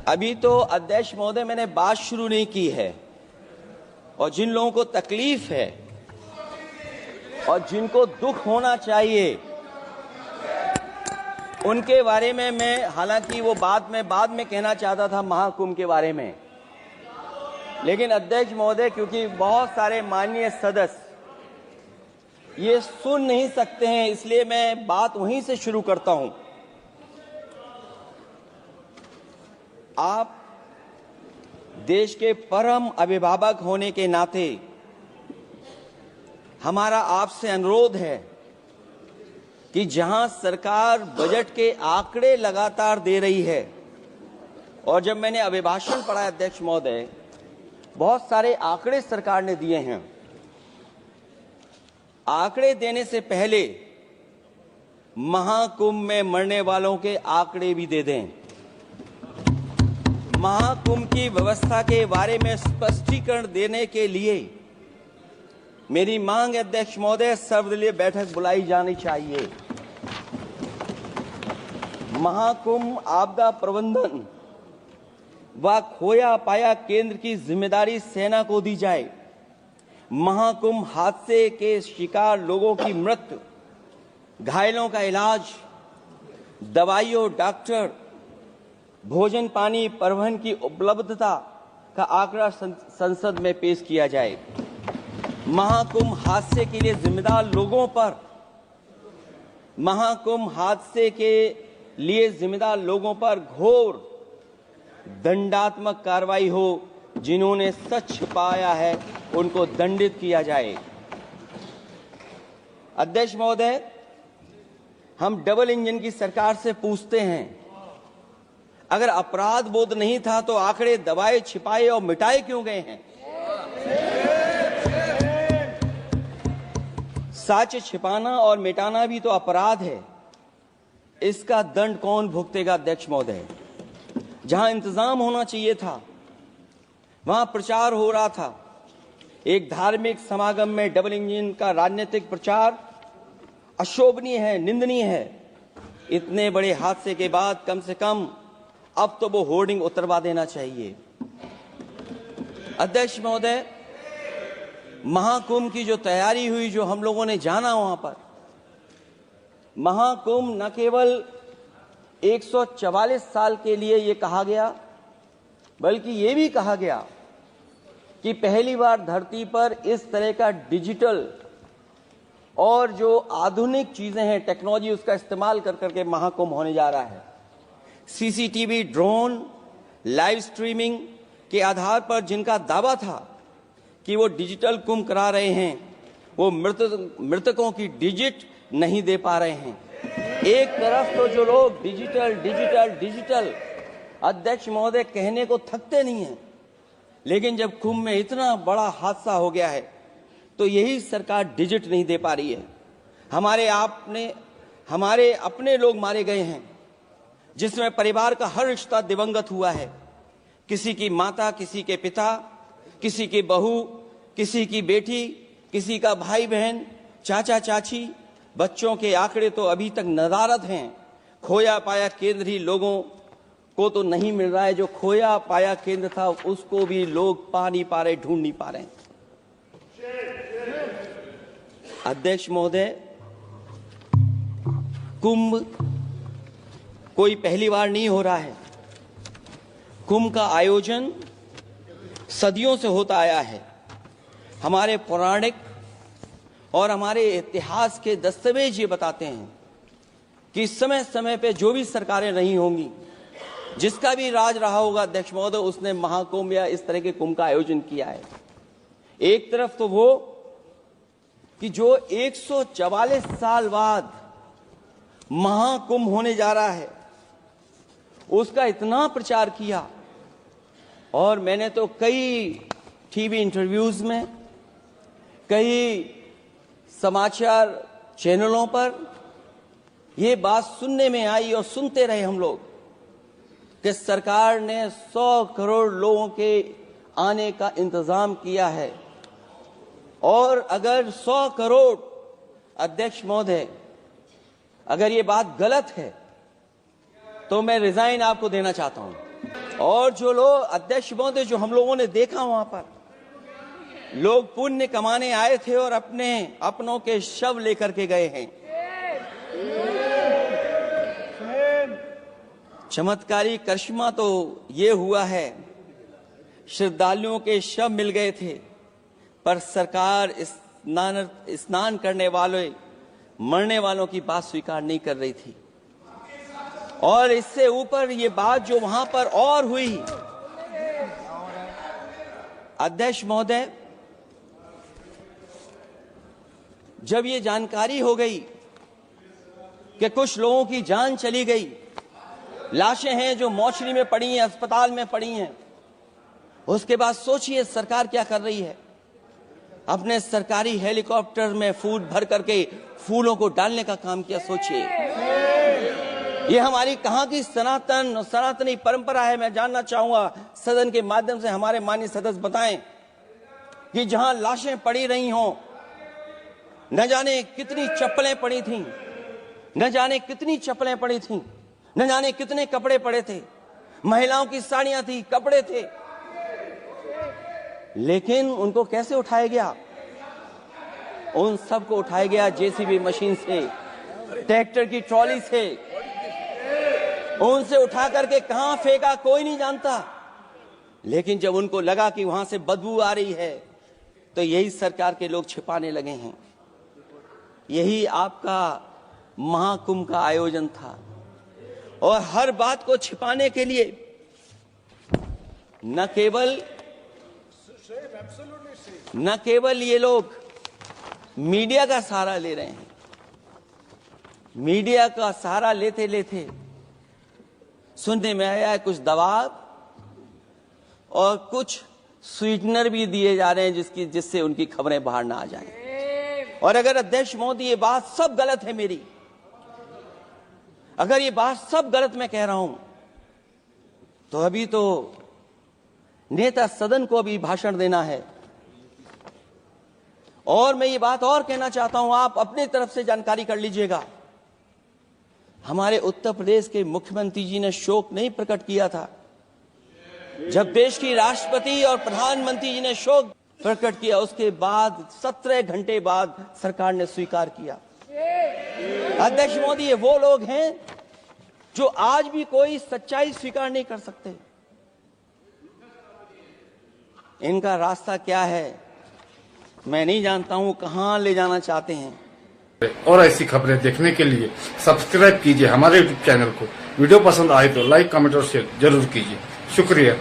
अभी तो अध्यक्ष महोदय मैंने बात शुरू नहीं की है, और जिन लोगों को तकलीफ है और जिनको दुख होना चाहिए उनके बारे में मैं, हालांकि वो बात मैं बाद में कहना चाहता था महाकुंभ के बारे में, लेकिन अध्यक्ष महोदय क्योंकि बहुत सारे माननीय सदस्य ये सुन नहीं सकते हैं, इसलिए मैं बात वहीं से शुरू करता हूं। आप देश के परम अभिभावक होने के नाते हमारा आपसे अनुरोध है कि जहां सरकार बजट के आंकड़े लगातार दे रही है, और जब मैंने अभिभाषण पढ़ा अध्यक्ष महोदय, बहुत सारे आंकड़े सरकार ने दिए हैं। आंकड़े देने से पहले महाकुंभ में मरने वालों के आंकड़े भी दे दें। महाकुंभ की व्यवस्था के बारे में स्पष्टीकरण देने के लिए मेरी मांग अध्यक्ष महोदय, सर्वदलीय बैठक बुलाई जानी चाहिए। महाकुंभ आपदा प्रबंधन व खोया पाया केंद्र की जिम्मेदारी सेना को दी जाए। महाकुंभ हादसे के शिकार लोगों की मृत्यु, घायलों का इलाज, दवाइयों, डॉक्टर, भोजन पानी, परिवहन की उपलब्धता का आंकड़ा संसद में पेश किया जाए। महाकुंभ हादसे के लिए जिम्मेदार लोगों पर, महाकुंभ हादसे के लिए जिम्मेदार लोगों पर घोर दंडात्मक कार्रवाई हो। जिन्होंने सच छिपाया है उनको दंडित किया जाए। अध्यक्ष महोदय, हम डबल इंजन की सरकार से पूछते हैं, अगर अपराध बोध नहीं था तो आंकड़े दबाए, छिपाए और मिटाए क्यों गए हैं? सच छिपाना और मिटाना भी तो अपराध है। इसका दंड कौन भुगतेगा अध्यक्ष महोदय? जहां इंतजाम होना चाहिए था वहां प्रचार हो रहा था। एक धार्मिक समागम में डबल इंजन का राजनीतिक प्रचार अशोभनीय है, निंदनीय है। इतने बड़े हादसे के बाद कम से कम अब तो वो होर्डिंग उतरवा देना चाहिए। अध्यक्ष महोदय, महाकुंभ की जो तैयारी हुई, जो हम लोगों ने जाना वहां पर, महाकुंभ न केवल 144 साल के लिए ये कहा गया, बल्कि ये भी कहा गया कि पहली बार धरती पर इस तरह का डिजिटल और जो आधुनिक चीजें हैं, टेक्नोलॉजी, उसका इस्तेमाल कर करके महाकुंभ होने जा रहा है। सीसीटीवी, ड्रोन, लाइव स्ट्रीमिंग के आधार पर जिनका दावा था कि वो डिजिटल कुंभ करा रहे हैं, वो मृतकों की डिजिट नहीं दे पा रहे हैं। एक तरफ तो जो लोग डिजिटल डिजिटल डिजिटल अध्यक्ष महोदय कहने को थकते नहीं हैं, लेकिन जब कुंभ में इतना बड़ा हादसा हो गया है तो यही सरकार डिजिट नहीं दे पा रही है। हमारे अपने लोग मारे गए हैं, जिसमें परिवार का हर रिश्ता दिवंगत हुआ है। किसी की माता, किसी के पिता, किसी की बहू, किसी की बेटी, किसी का भाई बहन, चाचा चाची। बच्चों के आंकड़े तो अभी तक नदारद हैं। खोया पाया केंद्र ही लोगों को तो नहीं मिल रहा है। जो खोया पाया केंद्र था उसको भी लोग पा नहीं पा रहे, ढूंढ नहीं पा रहे। अध्यक्ष महोदय, कुंभ कोई पहली बार नहीं हो रहा है। कुंभ का आयोजन सदियों से होता आया है। हमारे पौराणिक और हमारे इतिहास के दस्तावेज ये बताते हैं कि समय समय पे जो भी सरकारें रही होंगी, जिसका भी राज रहा होगा अध्यक्ष महोदय, उसने महाकुंभ या इस तरह के कुंभ का आयोजन किया है। एक तरफ तो वो कि जो 144 साल बाद महाकुंभ होने जा रहा है, उसका इतना प्रचार किया, और मैंने तो कई टीवी इंटरव्यूज में, कई समाचार चैनलों पर ये बात सुनने में आई और सुनते रहे हम लोग कि सरकार ने 100 करोड़ लोगों के आने का इंतजाम किया है। और अगर 100 करोड़, अध्यक्ष महोदय, अगर ये बात गलत है तो मैं रिजाइन आपको देना चाहता हूं। और जो लोग अध्यक्ष महोदय, जो हम लोगों ने देखा वहां पर लोग पुण्य कमाने आए थे और अपने अपनों के शव लेकर के गए हैं। चमत्कारी करिश्मा तो ये हुआ है, श्रद्धालुओं के शव मिल गए थे, पर सरकार स्नान करने वाले मरने वालों की बात स्वीकार नहीं कर रही थी। और इससे ऊपर ये बात जो वहां पर और हुई, अध्यक्ष महोदय, जब ये जानकारी हो गई कि कुछ लोगों की जान चली गई, लाशें हैं जो मोर्चरी में पड़ी हैं, अस्पताल में पड़ी हैं, उसके बाद सोचिए सरकार क्या कर रही है। अपने सरकारी हेलीकॉप्टर में फूड भर करके फूलों को डालने का काम किया। सोचिए ये हमारी कहां की सनातनी परंपरा है। मैं जानना चाहूंगा सदन के माध्यम से हमारे माननीय सदस्य बताएं कि जहां लाशें पड़ी रही हों, न जाने कितनी चप्पलें पड़ी थीं, न जाने कितनी चप्पलें पड़ी थीं, न जाने कितने कपड़े पड़े थे, महिलाओं की साड़ियां थी, कपड़े थे, लेकिन उनको कैसे उठाया गया? उन सबको उठाया गया जेसीबी मशीन से, ट्रैक्टर की ट्रॉली से। उनसे उठा करके कहां फेंका कोई नहीं जानता, लेकिन जब उनको लगा कि वहां से बदबू आ रही है तो यही सरकार के लोग छिपाने लगे हैं। यही आपका महाकुंभ का आयोजन था। और हर बात को छिपाने के लिए न केवल ये लोग मीडिया का सहारा ले रहे हैं, मीडिया का सहारा लेते लेते सुनने में आया है कुछ दबाव और कुछ स्वीटनर भी दिए जा रहे हैं जिससे उनकी खबरें बाहर ना आ जाएं। और अगर अध्यक्ष मोदी ये बात सब गलत है मेरी, अगर ये बात सब गलत मैं कह रहा हूं, तो अभी तो नेता सदन को अभी भाषण देना है। और मैं ये बात और कहना चाहता हूं, आप अपनी तरफ से जानकारी कर लीजिएगा। हमारे उत्तर प्रदेश के मुख्यमंत्री जी ने शोक नहीं प्रकट किया था। जब देश की राष्ट्रपति और प्रधानमंत्री जी ने शोक प्रकट किया, उसके बाद 17 घंटे बाद सरकार ने स्वीकार किया। अध्यक्ष मोदी, ये वो लोग हैं जो आज भी कोई सच्चाई स्वीकार नहीं कर सकते। इनका रास्ता क्या है मैं नहीं जानता हूं, कहां ले जाना चाहते हैं। और ऐसी खबरें देखने के लिए सब्सक्राइब कीजिए हमारे यूट्यूब चैनल को। वीडियो पसंद आए तो लाइक, कमेंट और शेयर जरूर कीजिए। शुक्रिया।